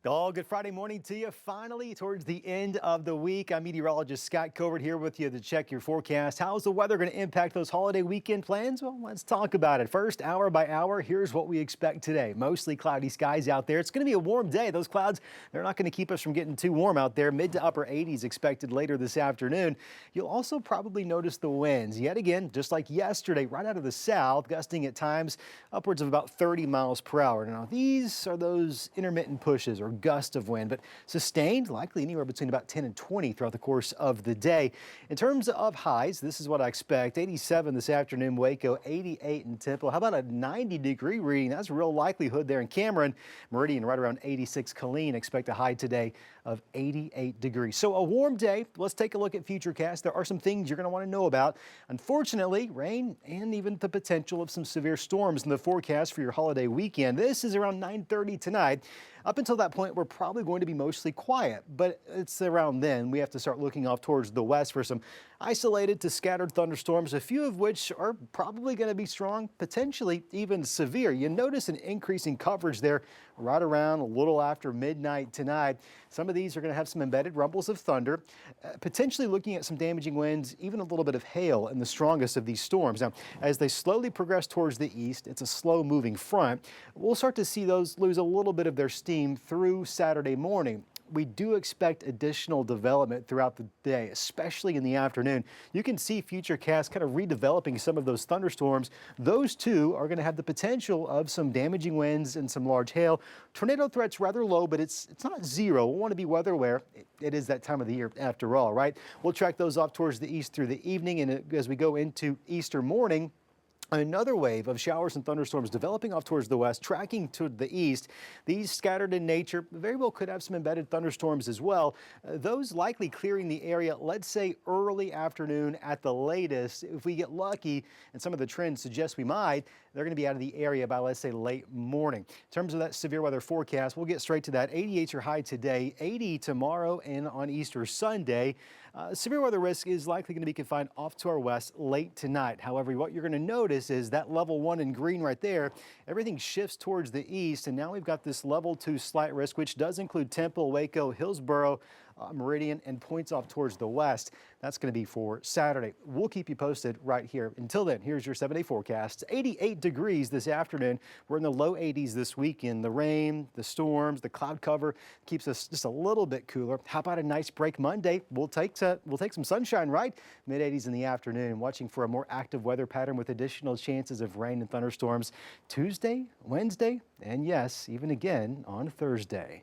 Oh, good Friday morning to you. Finally, towards the end of the week. I'm meteorologist Scott Covert here with you to check your forecast. How's the weather going to impact those holiday weekend plans? Well, let's talk about it. First, hour by hour, here's what we expect today. Mostly cloudy skies out there. It's going to be a warm day. Those clouds, they're not going to keep us from getting too warm out there. Mid to upper 80s expected later this afternoon. You'll also probably notice the winds yet again, just like yesterday, right out of the south, gusting at times upwards of about 30 miles per hour. Now, these are those intermittent pushes or gusts of wind, but sustained, likely anywhere between about 10 and 20 throughout the course of the day. In terms of highs, this is what I expect. 87 this afternoon, Waco, 88 in Temple. How about a 90-degree reading? That's a real likelihood there in Cameron. Meridian right around 86. Killeen, expect a high today of 88 degrees. So a warm day. Let's take a look at Futurecast. There are some things you're going to want to know about. Unfortunately, rain and even the potential of some severe storms in the forecast for your holiday weekend. This is around 9:30 tonight. Up until that point, we're probably going to be mostly quiet, but it's around then we have to start looking off towards the west for some isolated to scattered thunderstorms, a few of which are probably going to be strong, potentially even severe. You notice an increase in coverage there right around a little after midnight tonight. Some of these are going to have some embedded rumbles of thunder, potentially looking at some damaging winds, even a little bit of hail in the strongest of these storms. Now, as they slowly progress towards the east, it's a slow moving front. We'll start to see those lose a little bit of their steam through Saturday morning. We do expect additional development throughout the day, especially in the afternoon. You can see Futurecast kind of redeveloping some of those thunderstorms. Those two are going to have the potential of some damaging winds and some large hail. Tornado threats rather low, but it's not zero. We'll want to be weather aware. It is that time of the year after all, right? We'll track those off towards the east through the evening, and as we go into Easter morning, another wave of showers and thunderstorms developing off towards the west, tracking to the east. These scattered in nature very well could have some embedded thunderstorms as well. Those likely clearing the area, let's say early afternoon at the latest. If we get lucky, and some of the trends suggest we might, they're going to be out of the area by, let's say, late morning. In terms of that severe weather forecast, we'll get straight to that. 88's your high today, 80 tomorrow and on Easter Sunday. Severe weather risk is likely going to be confined off to our west late tonight. However, what you're going to notice is that level 1 in green right there, everything shifts towards the east, and now we've got this level 2 slight risk, which does include Temple, Waco, Hillsboro, Meridian, and points off towards the west. That's going to be for Saturday. We'll keep you posted right here. Until then, here's your 7-day forecast. 88 degrees this afternoon. We're in the low 80s this weekend. The rain, the storms, the cloud cover keeps us just a little bit cooler. How about a nice break Monday? We'll take some sunshine, right? Mid 80s in the afternoon. Watching for a more active weather pattern with additional chances of rain and thunderstorms Tuesday, Wednesday, and yes, even again on Thursday.